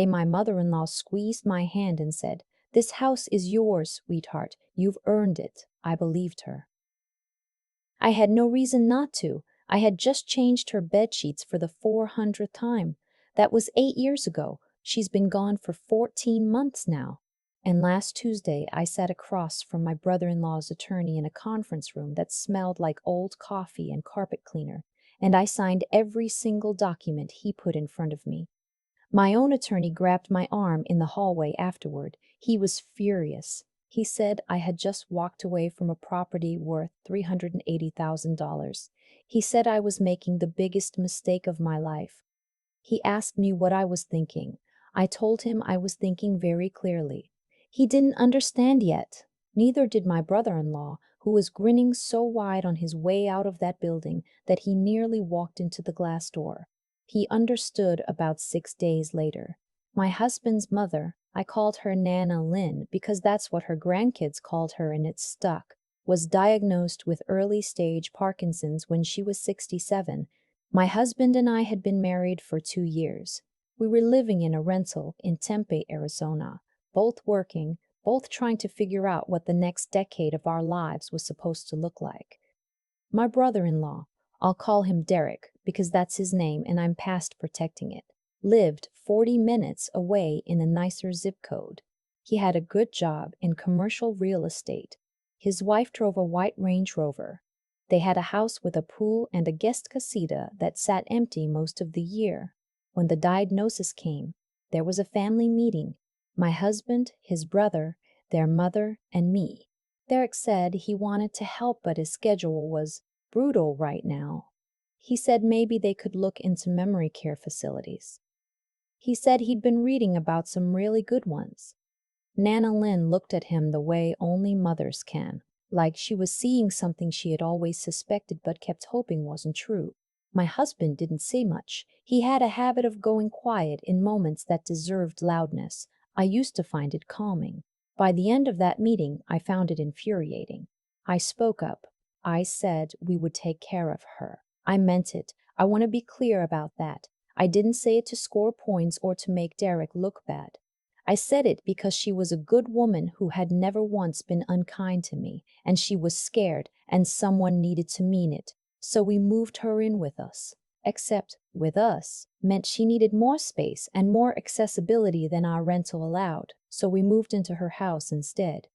My mother-in-law squeezed my hand and said, "This house is yours, sweetheart. You've earned it." I believed her. I had no reason not to. I had just changed her bed sheets for the 400th time. That was 8 years ago. She's been gone for 14 months now. And last Tuesday, I sat across from my brother-in-law's attorney in a conference room that smelled like old coffee and carpet cleaner, and I signed every single document he put in front of me. My own attorney grabbed my arm in the hallway afterward. He was furious. He said I had just walked away from a property worth $380,000. He said I was making the biggest mistake of my life. He asked me what I was thinking. I told him I was thinking very clearly. He didn't understand yet. Neither did my brother-in-law, who was grinning so wide on his way out of that building that he nearly walked into the glass door. He understood about 6 days later. My husband's mother, I called her Nana Lynn because that's what her grandkids called her and it stuck, was diagnosed with early-stage Parkinson's when she was 67. My husband and I had been married for 2 years. We were living in a rental in Tempe, Arizona, both working, both trying to figure out what the next decade of our lives was supposed to look like. My brother-in-law, I'll call him Derek because that's his name and I'm past protecting it, lived 40 minutes away in a nicer zip code. He had a good job in commercial real estate. His wife drove a white Range Rover. They had a house with a pool and a guest casita that sat empty most of the year. When the diagnosis came, there was a family meeting. My husband, his brother, their mother, and me. Derek said he wanted to help, but his schedule was brutal right now. He said maybe they could look into memory care facilities. He said he'd been reading about some really good ones. Nana Lynn looked at him the way only mothers can, like she was seeing something she had always suspected but kept hoping wasn't true. My husband didn't say much. He had a habit of going quiet in moments that deserved loudness. I used to find it calming. By the end of that meeting, I found it infuriating. I spoke up. I said we would take care of her. I meant it. I want to be clear about that. I didn't say it to score points or to make Derek look bad. I said it because she was a good woman who had never once been unkind to me, and she was scared, and someone needed to mean it. So we moved her in with us. Except with us meant she needed more space and more accessibility than our rental allowed, so we moved into her house instead.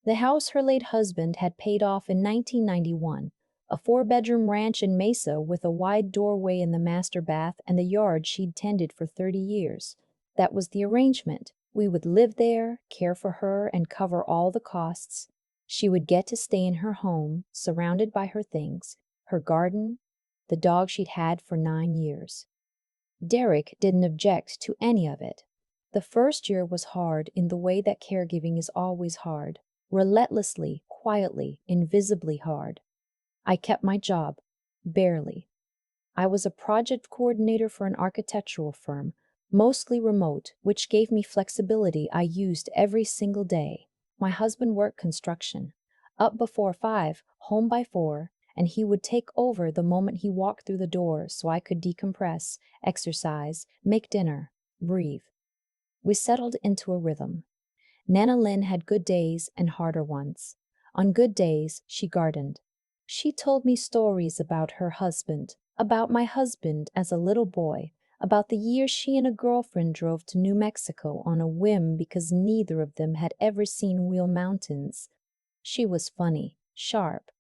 The house her late husband had paid off in 1991, a 4-bedroom ranch in Mesa with a wide doorway in the master bath and the yard she'd tended for 30 years. That was the arrangement. We would live there, care for her, and cover all the costs. She would get to stay in her home, surrounded by her things, her garden, the dog she'd had for 9 years. Derek didn't object to any of it. The first year was hard in the way that caregiving is always hard, relentlessly, quietly, invisibly hard. I kept my job, barely. I was a project coordinator for an architectural firm, mostly remote, which gave me flexibility I used every single day. My husband worked construction, up before 5, home by 4, and he would take over the moment he walked through the door so I could decompress, exercise, make dinner, breathe. We settled into a rhythm. Nana Lynn had good days and harder ones. On good days, she gardened. She told me stories about her husband, about my husband as a little boy, about the year she and a girlfriend drove to New Mexico on a whim because neither of them had ever seen real mountains. She was funny, sharp.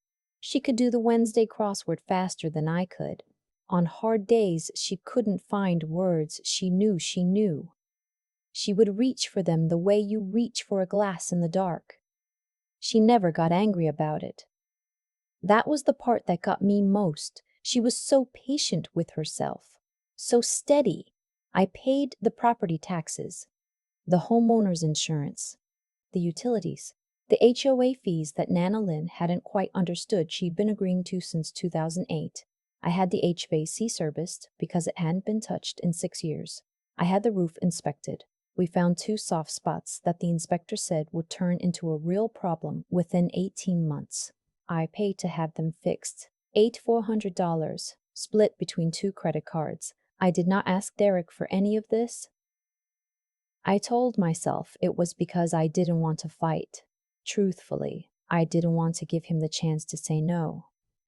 She could do the Wednesday crossword faster than I could. On hard days, she couldn't find words she knew she knew. She would reach for them the way you reach for a glass in the dark. She never got angry about it. That was the part that got me most. She was so patient with herself, so steady. I paid the property taxes, the homeowner's insurance, the utilities, the HOA fees that Nana Lynn hadn't quite understood she'd been agreeing to since 2008. I had the HVAC serviced because it hadn't been touched in 6 years. I had the roof inspected. We found 2 soft spots that the inspector said would turn into a real problem within 18 months. I paid to have them fixed. $400, split between 2 credit cards. I did not ask Derek for any of this. I told myself it was because I didn't want to fight. Truthfully, I didn't want to give him the chance to say no.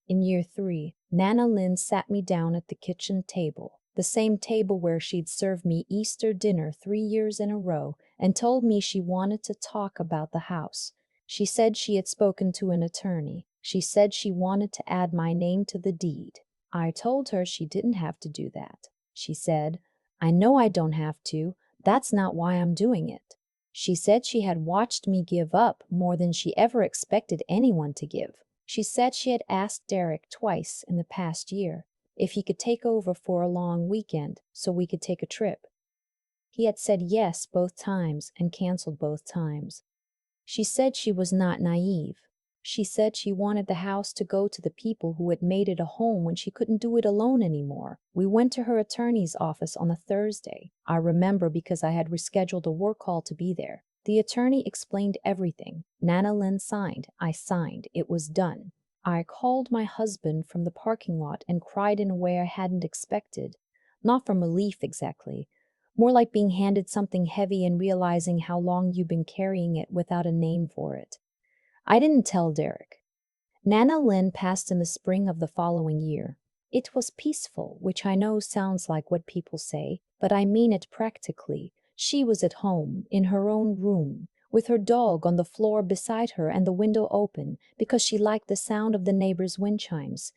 In year 3, Nana Lynn sat me down at the kitchen table, the same table where she'd served me Easter dinner 3 years in a row, and told me she wanted to talk about the house. She said she had spoken to an attorney. She said she wanted to add my name to the deed. I told her she didn't have to do that. She said, "I know I don't have to. That's not why I'm doing it." She said she had watched me give up more than she ever expected anyone to give. She said she had asked Derek twice in the past year if he could take over for a long weekend so we could take a trip. He had said yes both times and canceled both times. She said she was not naive. She said she wanted the house to go to the people who had made it a home when she couldn't do it alone anymore. We went to her attorney's office on a Thursday. I remember because I had rescheduled a work call to be there. The attorney explained everything. Nana Lynn signed. I signed. It was done. I called my husband from the parking lot and cried in a way I hadn't expected. Not from relief exactly. More like being handed something heavy and realizing how long you've been carrying it without a name for it. I didn't tell Derek. Nana Lynn passed in the spring of the following year. It was peaceful, which I know sounds like what people say, but I mean it practically. She was at home, in her own room, with her dog on the floor beside her and the window open because she liked the sound of the neighbors' wind chimes.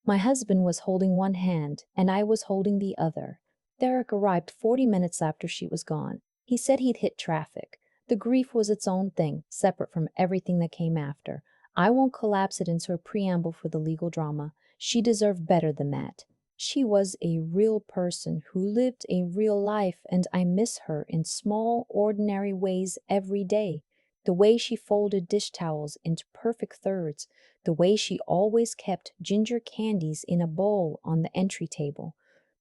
My husband was holding one hand, and I was holding the other. Derek arrived 40 minutes after she was gone. He said he'd hit traffic. The grief was its own thing, separate from everything that came after. I won't collapse it into a preamble for the legal drama. She deserved better than that. She was a real person who lived a real life, and I miss her in small, ordinary ways every day. The way she folded dish towels into perfect thirds, the way she always kept ginger candies in a bowl on the entry table.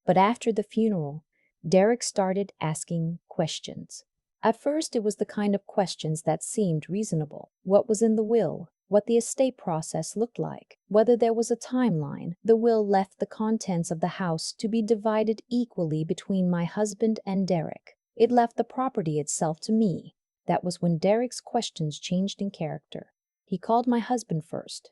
But after the funeral, Derek started asking questions. At first, it was the kind of questions that seemed reasonable. What was in the will? What the estate process looked like? Whether there was a timeline? The will left the contents of the house to be divided equally between my husband and Derek. It left the property itself to me. That was when Derek's questions changed in character. He called my husband first.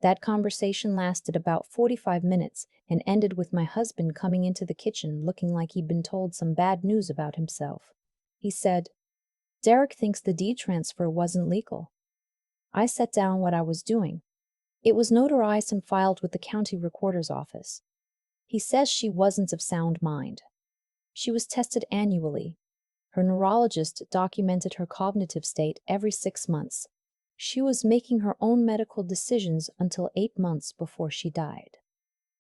That conversation lasted about 45 minutes and ended with my husband coming into the kitchen looking like he'd been told some bad news about himself. He said, "Derek thinks the deed transfer wasn't legal." I set down what I was doing. It was notarized and filed with the county recorder's office. He says she wasn't of sound mind. She was tested annually. Her neurologist documented her cognitive state every 6 months. She was making her own medical decisions until 8 months before she died.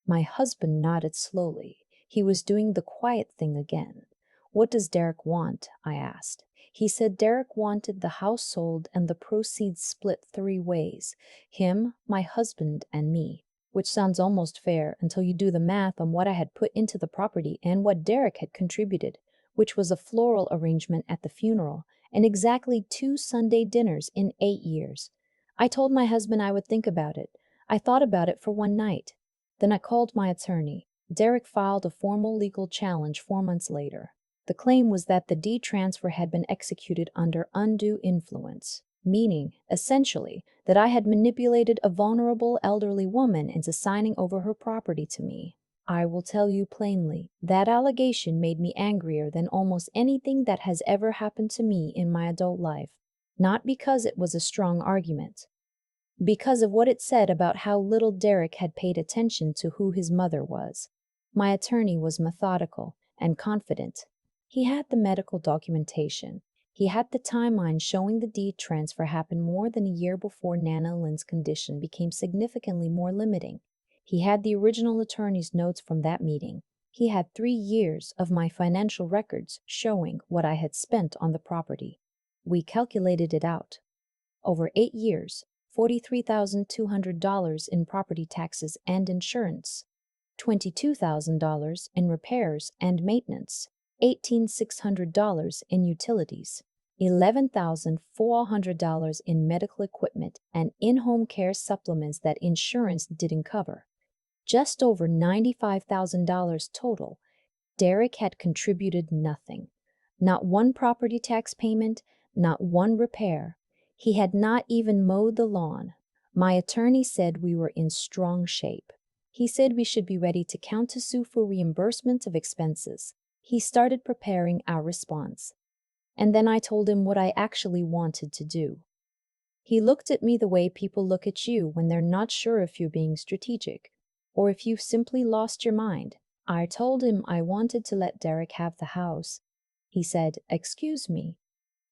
My husband nodded slowly. He was doing the quiet thing again. "What does Derek want?" I asked. He said Derek wanted the house sold and the proceeds split 3 ways. Him, my husband, and me. Which sounds almost fair until you do the math on what I had put into the property and what Derek had contributed, which was a floral arrangement at the funeral and exactly 2 Sunday dinners in 8 years. I told my husband I would think about it. I thought about it for one night. Then I called my attorney. Derek filed a formal legal challenge 4 months later. The claim was that the deed transfer had been executed under undue influence, meaning, essentially, that I had manipulated a vulnerable elderly woman into signing over her property to me. I will tell you plainly, that allegation made me angrier than almost anything that has ever happened to me in my adult life. Not because it was a strong argument, because of what it said about how little Derek had paid attention to who his mother was. My attorney was methodical and confident. He had the medical documentation. He had the timeline showing the deed transfer happened more than a year before Nana Lynn's condition became significantly more limiting. He had the original attorney's notes from that meeting. He had 3 years of my financial records showing what I had spent on the property. We calculated it out. Over 8 years, $43,200 in property taxes and insurance, $22,000 in repairs and maintenance, $18,600 in utilities, $11,400 in medical equipment and in-home care supplements that insurance didn't cover. Just over $95,000 total. Derek had contributed nothing. Not one property tax payment, not one repair. He had not even mowed the lawn. My attorney said we were in strong shape. He said we should be ready to countersue for reimbursement of expenses. He started preparing our response. And then I told him what I actually wanted to do. He looked at me the way people look at you when they're not sure if you're being strategic, or if you've simply lost your mind. I told him I wanted to let Derek have the house. He said, "Excuse me."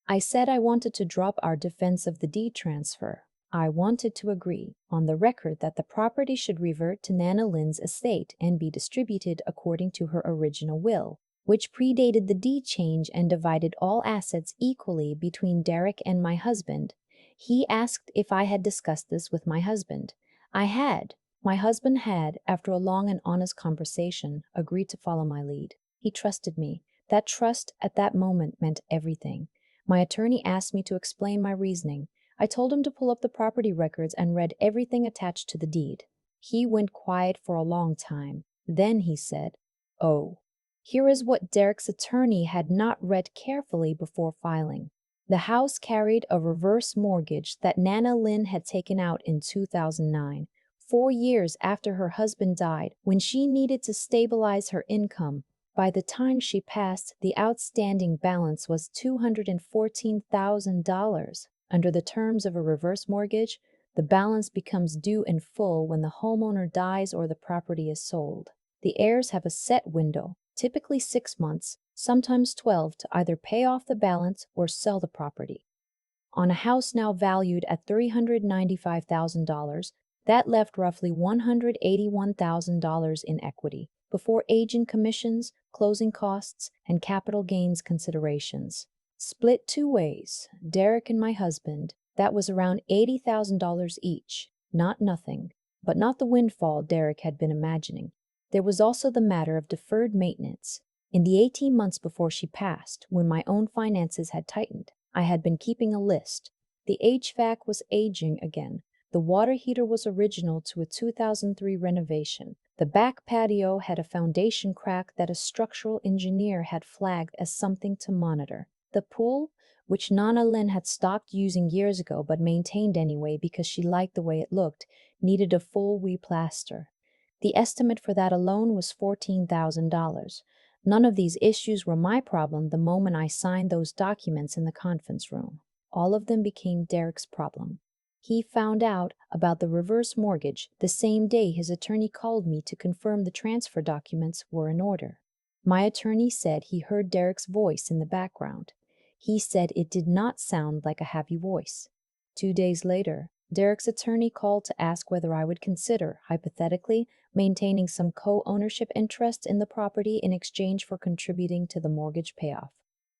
I said I wanted to drop our defense of the deed transfer. I wanted to agree, on the record, that the property should revert to Nana Lynn's estate and be distributed according to her original will, which predated the deed change and divided all assets equally between Derek and my husband. He asked if I had discussed this with my husband. I had. My husband had, after a long and honest conversation, agreed to follow my lead. He trusted me. That trust at that moment meant everything. My attorney asked me to explain my reasoning. I told him to pull up the property records and read everything attached to the deed. He went quiet for a long time. Then he said, "Oh." Here is what Derek's attorney had not read carefully before filing. The house carried a reverse mortgage that Nana Lynn had taken out in 2009, 4 years after her husband died, when she needed to stabilize her income. By the time she passed, the outstanding balance was $214,000. Under the terms of a reverse mortgage, the balance becomes due in full when the homeowner dies or the property is sold. The heirs have a set window, typically 6 months, sometimes 12, to either pay off the balance or sell the property. On a house now valued at $395,000, that left roughly $181,000 in equity, before agent commissions, closing costs, and capital gains considerations. Split 2 ways, Derek and my husband, that was around $80,000 each. Not nothing, but not the windfall Derek had been imagining. There was also the matter of deferred maintenance. In the 18 months before she passed, when my own finances had tightened, I had been keeping a list. The HVAC was aging again. The water heater was original to a 2003 renovation. The back patio had a foundation crack that a structural engineer had flagged as something to monitor. The pool, which Nana Lynn had stopped using years ago but maintained anyway because she liked the way it looked, needed a full replaster. The estimate for that alone was $14,000. None of these issues were my problem the moment I signed those documents in the conference room. All of them became Derek's problem. He found out about the reverse mortgage the same day his attorney called me to confirm the transfer documents were in order. My attorney said he heard Derek's voice in the background. He said it did not sound like a happy voice. 2 days later, Derek's attorney called to ask whether I would consider, hypothetically, maintaining some co-ownership interest in the property in exchange for contributing to the mortgage payoff.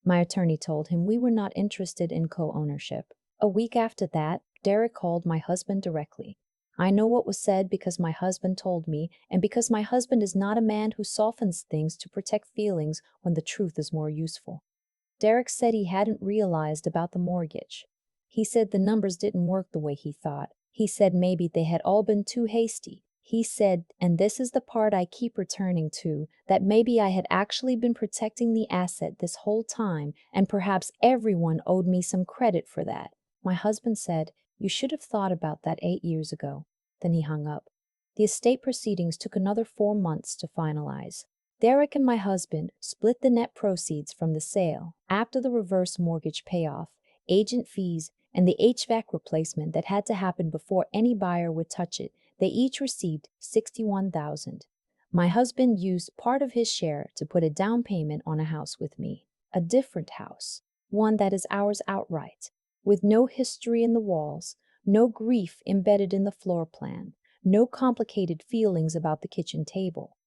My attorney told him we were not interested in co-ownership. A week after that, Derek called my husband directly. I know what was said because my husband told me, and because my husband is not a man who softens things to protect feelings when the truth is more useful. Derek said he hadn't realized about the mortgage. He said the numbers didn't work the way he thought. He said maybe they had all been too hasty. He said, and this is the part I keep returning to, that maybe I had actually been protecting the asset this whole time, and perhaps everyone owed me some credit for that. My husband said, "You should have thought about that 8 years ago." Then he hung up. The estate proceedings took another 4 months to finalize. Derek and my husband split the net proceeds from the sale after the reverse mortgage payoff, agent fees, and the HVAC replacement that had to happen before any buyer would touch it. They each received $61,000. My husband used part of his share to put a down payment on a house with me, a different house, one that is ours outright, with no history in the walls, no grief embedded in the floor plan, no complicated feelings about the kitchen table.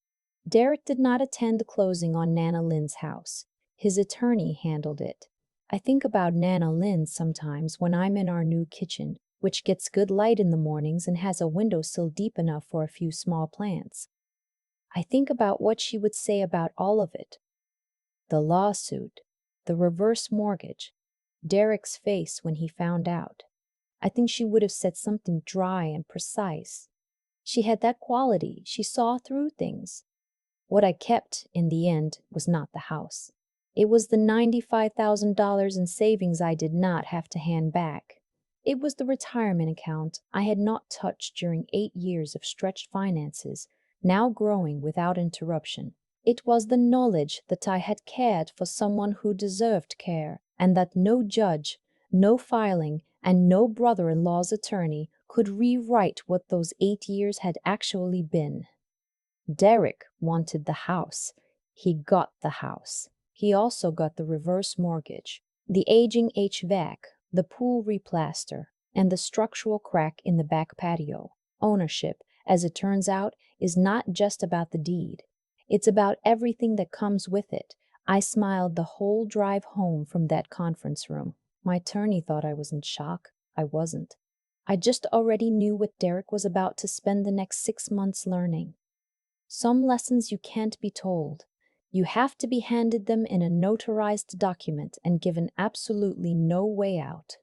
Derek did not attend the closing on Nana Lynn's house. His attorney handled it. I think about Nana Lynn sometimes when I'm in our new kitchen, which gets good light in the mornings and has a windowsill deep enough for a few small plants. I think about what she would say about all of it. The lawsuit, the reverse mortgage, Derek's face when he found out. I think she would have said something dry and precise. She had that quality. She saw through things. What I kept, in the end, was not the house. It was the $95,000 in savings I did not have to hand back. It was the retirement account I had not touched during 8 years of stretched finances, now growing without interruption. It was the knowledge that I had cared for someone who deserved care, and that no judge, no filing, and no brother-in-law's attorney could rewrite what those 8 years had actually been. Derek wanted the house. He got the house. He also got the reverse mortgage, the aging HVAC, the pool replaster, and the structural crack in the back patio. Ownership, as it turns out, is not just about the deed. It's about everything that comes with it. I smiled the whole drive home from that conference room. My attorney thought I was in shock. I wasn't. I just already knew what Derek was about to spend the next 6 months learning. Some lessons you can't be told. You have to be handed them in a notarized document and given absolutely no way out.